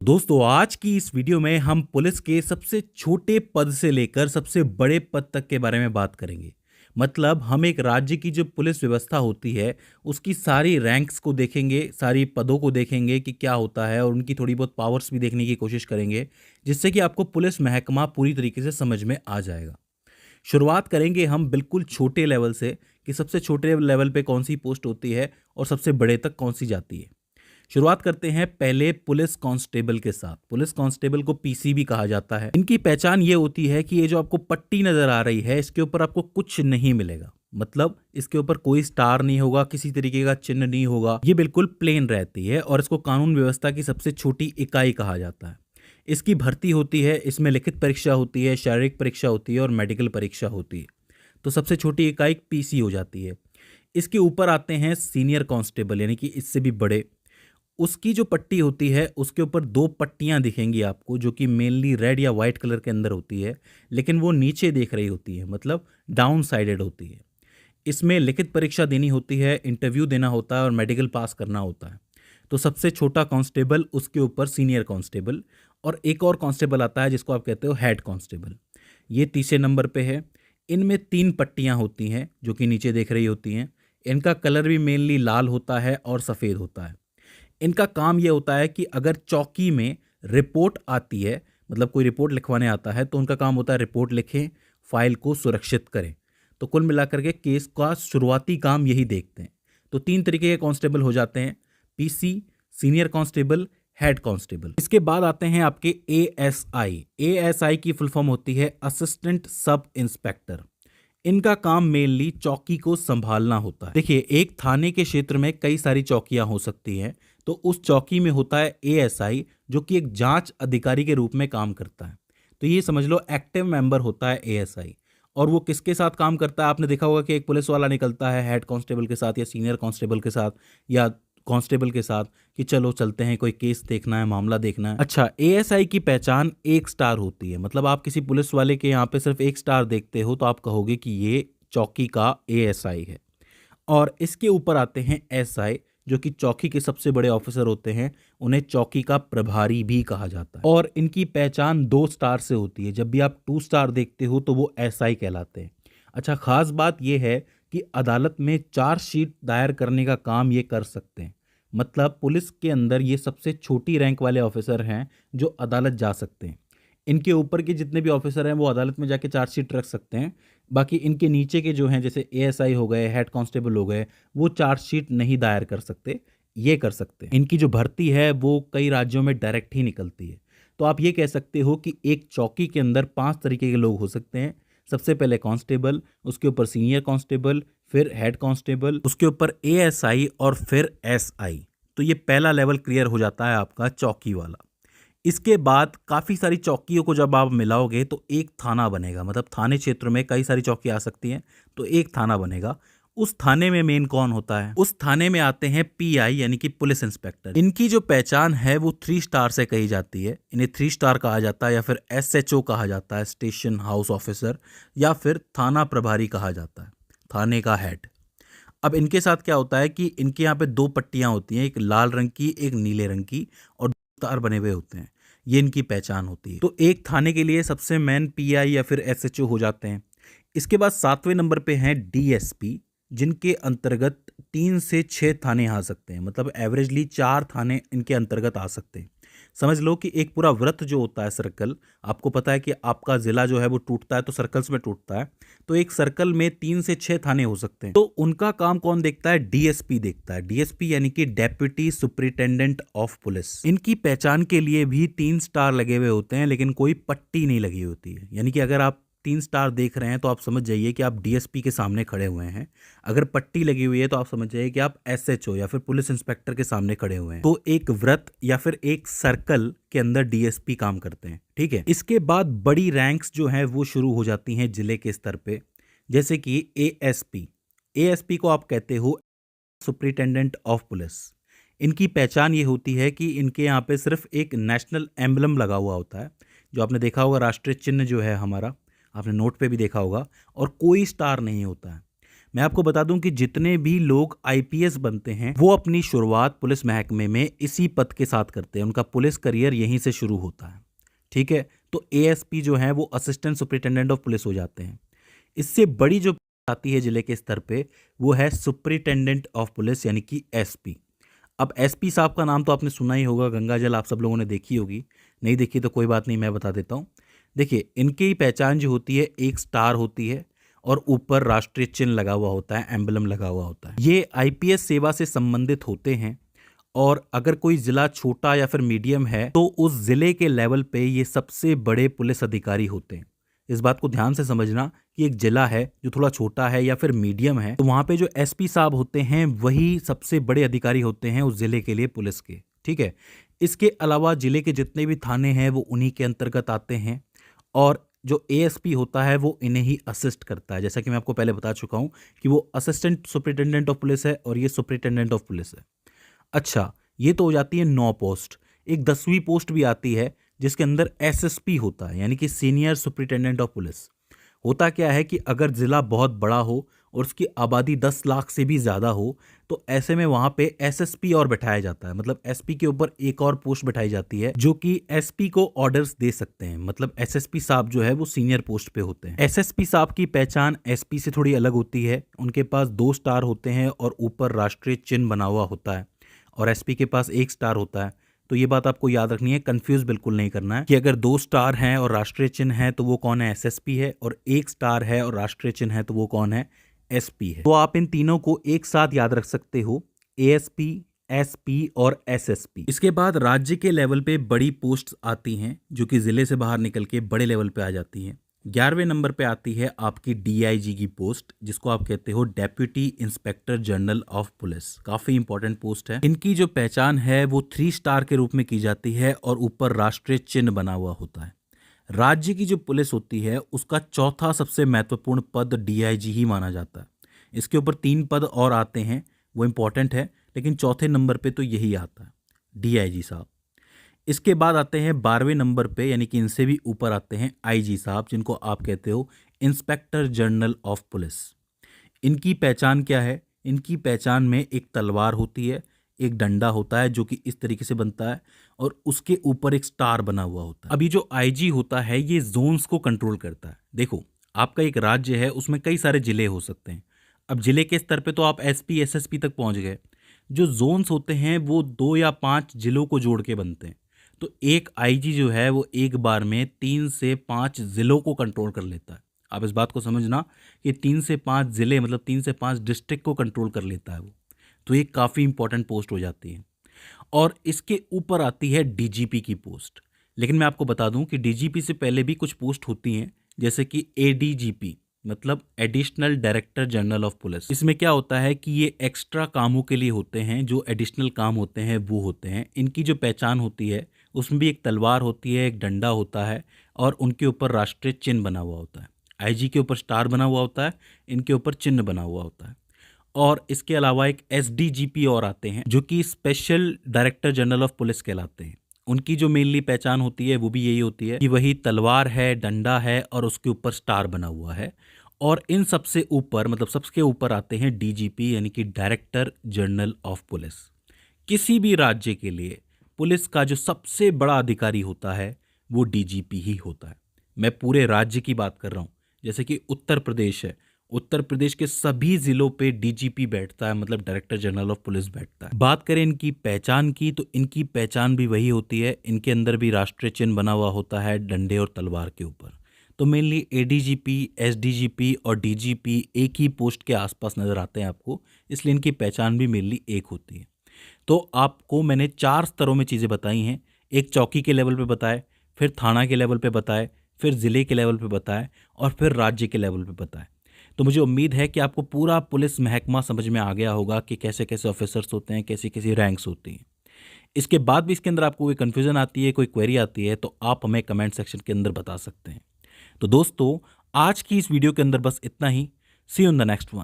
दोस्तों आज की इस वीडियो में हम पुलिस के सबसे छोटे पद से लेकर सबसे बड़े पद तक के बारे में बात करेंगे। मतलब हम एक राज्य की जो पुलिस व्यवस्था होती है उसकी सारी रैंक्स को देखेंगे, सारी पदों को देखेंगे कि क्या होता है और उनकी थोड़ी बहुत पावर्स भी देखने की कोशिश करेंगे, जिससे कि आपको पुलिस महकमा पूरी तरीके से समझ में आ जाएगा। शुरुआत करेंगे हम बिल्कुल छोटे लेवल से कि सबसे छोटे लेवल पे कौन सी पोस्ट होती है और सबसे बड़े तक कौन सी जाती है। शुरुआत करते हैं पहले पुलिस कांस्टेबल के साथ। पुलिस कांस्टेबल को पीसी भी कहा जाता है। इनकी पहचान ये होती है कि ये जो आपको पट्टी नजर आ रही है इसके ऊपर आपको कुछ नहीं मिलेगा। मतलब इसके ऊपर कोई स्टार नहीं होगा, किसी तरीके का चिन्ह नहीं होगा, ये बिल्कुल प्लेन रहती है और इसको कानून व्यवस्था की सबसे छोटी इकाई कहा जाता है। इसकी भर्ती होती है, इसमें लिखित परीक्षा होती है, शारीरिक परीक्षा होती है और मेडिकल परीक्षा होती है। तो सबसे छोटी इकाई पीसी हो जाती है। इसके ऊपर आते हैं सीनियर कांस्टेबल, यानी कि इससे भी बड़े। उसकी जो पट्टी होती है उसके ऊपर दो पट्टियां दिखेंगी आपको, जो कि मेनली रेड या वाइट कलर के अंदर होती है, लेकिन वो नीचे देख रही होती है, मतलब डाउन साइडेड होती है। इसमें लिखित परीक्षा देनी होती है, इंटरव्यू देना होता है और मेडिकल पास करना होता है। तो सबसे छोटा कांस्टेबल, उसके ऊपर सीनियर कांस्टेबल, और एक और कांस्टेबल आता है जिसको आप कहते हो हेड कांस्टेबल। ये तीसरे नंबर पे है। इनमें तीन पट्टियां होती हैं जो कि नीचे देख रही होती हैं। इनका कलर भी मेनली लाल होता है और सफ़ेद होता है। इनका काम ये होता है कि अगर चौकी में रिपोर्ट आती है, मतलब कोई रिपोर्ट लिखवाने आता है, तो उनका काम होता है रिपोर्ट लिखें, फाइल को सुरक्षित करें। तो कुल मिलाकर के केस का शुरुआती काम यही देखते हैं। तो तीन तरीके के कांस्टेबल हो जाते हैं: PC, senior constable, head constable. इसके बाद आते हैं आपके एएसआई। एएसआई की फुल फॉर्म होती है असिस्टेंट सब इंस्पेक्टर। इनका काम मेनली चौकी को संभालना होता है। देखिए, एक थाने के क्षेत्र में कई सारी चौकियां हो सकती हैं, तो उस चौकी में होता है एएसआई, जो कि एक जांच अधिकारी के रूप में काम करता है। तो ये समझ लो एक्टिव मेंबर होता है एएसआई। और वो किसके साथ काम करता है? आपने देखा होगा कि एक पुलिस वाला निकलता है हेड कांस्टेबल के साथ या सीनियर कांस्टेबल के साथ या कांस्टेबल के साथ कि चलो चलते हैं, कोई केस देखना है, मामला देखना है। अच्छा, एएसआई की पहचान एक स्टार होती है। मतलब आप किसी पुलिस वाले के यहाँ पे सिर्फ एक स्टार देखते हो तो आप कहोगे कि ये चौकी का एएसआई है। और इसके ऊपर आते हैं एसआई, जो कि चौकी के सबसे बड़े ऑफिसर होते हैं। उन्हें चौकी का प्रभारी भी कहा जाता है और इनकी पहचान 2 स्टार से होती है। जब भी आप 2 स्टार देखते हो तो वो एसआई कहलाते हैं। अच्छा, खास बात यह है कि अदालत में चार्जशीट दायर करने का काम ये कर सकते हैं। मतलब पुलिस के अंदर ये सबसे छोटी रैंक वाले ऑफिसर हैं जो अदालत जा सकते हैं। इनके ऊपर के जितने भी ऑफिसर हैं वो अदालत में जाके चार्जशीट रख सकते हैं। बाकी इनके नीचे के जो हैं, जैसे एएसआई हो गए, हेड कांस्टेबल हो गए, वो चार्जशीट नहीं दायर कर सकते, ये कर सकते हैं। इनकी जो भर्ती है वो कई राज्यों में डायरेक्ट ही निकलती है। तो आप ये कह सकते हो कि एक चौकी के अंदर 5 तरीके के लोग हो सकते हैं। सबसे पहले कांस्टेबल, उसके ऊपर सीनियर कांस्टेबल, फिर हेड कांस्टेबल, उसके ऊपर एएसआई और फिर एसआई। तो ये पहला लेवल क्लियर हो जाता है आपका चौकी वाला। इसके बाद काफ़ी सारी चौकियों को जब आप मिलाओगे तो एक थाना बनेगा। मतलब थाने क्षेत्र में कई सारी चौकी आ सकती हैं, तो एक थाना बनेगा। उस थाने में मेन कौन होता है? उस थाने में आते हैं पीआई, यानी कि पुलिस इंस्पेक्टर। इनकी जो पहचान है वो 3 स्टार से कही जाती है। इन्हें 3 स्टार कहा जाता है या फिर एसएचओ कहा जाता है, स्टेशन हाउस ऑफिसर, या फिर थाना प्रभारी कहा जाता है, थाने का हेड। अब इनके साथ क्या होता है कि इनके यहाँ पे 2 पट्टियाँ होती हैं, एक लाल रंग की, एक नीले रंग की, और 2 स्टार बने हुए होते हैं। ये इनकी पहचान होती है। तो एक थाने के लिए सबसे मेन पीआई या फिर एसएचओ हो जाते हैं। इसके बाद 7वें नंबर पे हैं डीएसपी, जिनके अंतर्गत 3 से 6 थाने आ सकते हैं। मतलब एवरेजली 4 थाने इनके अंतर्गत आ सकते हैं। समझ लो कि एक पूरा वृत्त जो होता है, सर्कल, आपको पता है कि आपका जिला जो है वो टूटता है तो सर्कल्स में टूटता है। तो एक सर्कल में 3 से 6 थाने हो सकते हैं। तो उनका काम कौन देखता है? डीएसपी देखता है। डीएसपी यानी कि डेप्यूटी सुपरिटेंडेंट ऑफ पुलिस। इनकी पहचान के लिए भी 3 स्टार लगे हुए होते हैं, लेकिन कोई पट्टी नहीं लगी होती है। यानी कि अगर आप 3 स्टार देख रहे हैं तो आप समझ जाइए कि आप डीएसपी के सामने खड़े हुए हैं। अगर पट्टी लगी हुई है तो आप समझ जाइए कि आप एसएचओ या फिर पुलिस इंस्पेक्टर के सामने खड़े हुए हैं। तो एक वृत्त या फिर एक सर्कल के अंदर डीएसपी काम करते हैं, ठीक है। इसके बाद बड़ी रैंक्स जो हैं वो शुरू हो जाती हैं जिले के स्तर पे, जैसे कि एएसपी। एएसपी को आप कहते हो सुपरिटेंडेंट ऑफ पुलिस। इनकी पहचान ये होती है कि इनके यहाँ पे सिर्फ एक नेशनल एम्बलम लगा हुआ होता है, जो आपने देखा होगा, राष्ट्रीय चिन्ह जो है हमारा, आपने नोट पे भी देखा होगा, और कोई स्टार नहीं होता है। मैं आपको बता दूं कि जितने भी लोग आईपीएस बनते हैं वो अपनी शुरुआत पुलिस महकमे में इसी पद के साथ करते हैं। उनका पुलिस करियर यहीं से शुरू होता है। ठीक है, तो एएसपी जो है वो असिस्टेंट सुपरिटेंडेंट ऑफ पुलिस हो जाते हैं। इससे बड़ी जो आती है जिले के स्तर पे वो है सुपरिटेंडेंट ऑफ पुलिस यानी कि एसपी। अब एसपी साहब का नाम तो आपने सुना ही होगा, गंगा जल आप सब लोगों ने देखी होगी, नहीं देखी तो कोई बात नहीं, मैं बता देता हूँ। देखिए, इनकी पहचान जो होती है एक स्टार होती है और ऊपर राष्ट्रीय चिन्ह लगा हुआ होता है, एम्बलम लगा हुआ होता है। ये आईपीएस सेवा से संबंधित होते हैं और अगर कोई ज़िला छोटा या फिर मीडियम है तो उस ज़िले के लेवल पे ये सबसे बड़े पुलिस अधिकारी होते हैं। इस बात को ध्यान से समझना कि एक जिला है जो थोड़ा छोटा है या फिर मीडियम है तो वहाँ पे जो एसपी साहब होते हैं वही सबसे बड़े अधिकारी होते हैं उस ज़िले के लिए पुलिस के। ठीक है, इसके अलावा ज़िले के जितने भी थाने हैं वो उन्हीं के अंतर्गत आते हैं और जो एएसपी होता है वो इन्हें ही असिस्ट करता है। जैसा कि मैं आपको पहले बता चुका हूँ कि वो असिस्टेंट सुपरिटेंडेंट ऑफ पुलिस है और ये सुपरिटेंडेंट ऑफ पुलिस है। अच्छा, ये तो हो जाती है 9 पोस्ट। एक 10वीं पोस्ट भी आती है जिसके अंदर एसएसपी होता है यानी कि सीनियर सुपरिटेंडेंट ऑफ पुलिस। होता क्या है कि अगर ज़िला बहुत बड़ा हो और उसकी आबादी 10 लाख से भी ज़्यादा हो तो ऐसे में वहाँ पे एसएसपी और बैठाया जाता है, मतलब एसपी के ऊपर एक और पोस्ट बैठाई जाती है जो कि एसपी को ऑर्डर्स दे सकते हैं। मतलब एसएसपी साहब जो है वो सीनियर पोस्ट पे होते हैं। एसएसपी साहब की पहचान एसपी से थोड़ी अलग होती है। उनके पास 2 स्टार होते हैं और ऊपर राष्ट्रीय चिन्ह बना हुआ होता है और एसपी के पास 1 स्टार होता है। तो ये बात आपको याद रखनी है, कंफ्यूज बिल्कुल नहीं करना है कि अगर 2 स्टार हैं और राष्ट्रीय चिन्ह है तो वो कौन है, एसएसपी है, और 1 स्टार है और राष्ट्रीय चिन्ह है तो वो कौन है, एसपी है। तो आप इन तीनों को एक साथ याद रख सकते हो, एएसपी, एसपी और एसएसपी। इसके बाद राज्य के लेवल पे बड़ी पोस्ट्स आती हैं जो कि जिले से बाहर निकल के बड़े लेवल पे आ जाती हैं। 11वें नंबर पे आती है आपकी डीआईजी की पोस्ट, जिसको आप कहते हो deputy inspector general of police. काफ़ी इंपॉर्टेंट पोस्ट है। इनकी जो पहचान है वो 3 स्टार के रूप में की जाती है और ऊपर राष्ट्रीय चिन्ह बना हुआ होता है। राज्य की जो पुलिस होती है उसका चौथा सबसे महत्वपूर्ण पद डीआईजी ही माना जाता है। इसके ऊपर 3 पद और आते हैं, वो इंपॉर्टेंट है, लेकिन चौथे नंबर पे तो यही आता है, डीआईजी साहब। इसके बाद आते हैं 12वें नंबर पे, यानी कि इनसे भी ऊपर आते हैं आईजी साहब, जिनको आप कहते हो इंस्पेक्टर जनरल ऑफ पुलिस। इनकी पहचान क्या है? इनकी पहचान में एक तलवार होती है, एक डंडा होता है जो कि इस तरीके से बनता है और उसके ऊपर एक स्टार बना हुआ होता है। अभी जो आईजी होता है ये जोन्स को कंट्रोल करता है। देखो, आपका एक राज्य है, उसमें कई सारे जिले हो सकते हैं। अब जिले के स्तर पे तो आप एसपी एसएसपी तक पहुंच गए। जो जोन्स होते हैं वो 2 या 5 जिलों को जोड़ के बनते हैं। तो एक आईजी जो है वो एक बार में 3 से 5 जिलों को कंट्रोल कर लेता है। आप इस बात को समझना कि 3 से 5 जिले मतलब 3 से 5 डिस्ट्रिक्ट को कंट्रोल कर लेता है वो। तो ये काफ़ी इंपॉर्टेंट पोस्ट हो जाती है। और इसके ऊपर आती है डीजीपी की पोस्ट। लेकिन मैं आपको बता दूं कि डीजीपी से पहले भी कुछ पोस्ट होती हैं, जैसे कि एडीजीपी मतलब additional director general of police. इसमें क्या होता है कि ये एक्स्ट्रा कामों के लिए होते हैं, जो एडिशनल काम होते हैं वो होते हैं। इनकी जो पहचान होती है उसमें भी एक तलवार होती है, एक डंडा होता है और उनके ऊपर राष्ट्रीय चिन्ह बना हुआ होता है। आईजी के ऊपर स्टार बना हुआ होता है, इनके ऊपर चिन्ह बना हुआ होता है। और इसके अलावा एक एसडीजीपी और आते हैं जो कि special director general of police कहलाते हैं। उनकी जो मेनली पहचान होती है वो भी यही होती है कि वही तलवार है, डंडा है और उसके ऊपर स्टार बना हुआ है। और इन सबसे ऊपर मतलब सबसे ऊपर आते हैं डीजीपी यानी कि डायरेक्टर जनरल ऑफ पुलिस। किसी भी राज्य के लिए पुलिस का जो सबसे बड़ा अधिकारी होता है वो डीजीपी ही होता है। मैं पूरे राज्य की बात कर रहा हूँ। जैसे कि उत्तर प्रदेश है, उत्तर प्रदेश के सभी जिलों पे डीजीपी बैठता है, मतलब डायरेक्टर जनरल ऑफ पुलिस बैठता है। बात करें इनकी पहचान की तो इनकी पहचान भी वही होती है। इनके अंदर भी राष्ट्रीय चिन्ह बना हुआ होता है डंडे और तलवार के ऊपर। तो मेनली एडीजीपी, एसडीजीपी और डीजीपी एक ही पोस्ट के आसपास नजर आते हैं आपको, इसलिए इनकी पहचान भी मेनली एक होती है। तो आपको मैंने 4 स्तरों में चीज़ें बताई हैं। एक चौकी के लेवल पे बताए, फिर थाना के लेवल पे बताए, फिर ज़िले के लेवल पे बताए और फिर राज्य के लेवल पे बताए। तो मुझे उम्मीद है कि आपको पूरा पुलिस महकमा समझ में आ गया होगा कि कैसे कैसे ऑफिसर्स होते हैं, कैसी कैसी रैंक्स होती हैं। इसके बाद भी इसके अंदर आपको कोई कन्फ्यूज़न आती है, कोई क्वेरी आती है तो आप हमें कमेंट सेक्शन के अंदर बता सकते हैं। तो दोस्तों, आज की इस वीडियो के अंदर बस इतना ही। See you in the next one.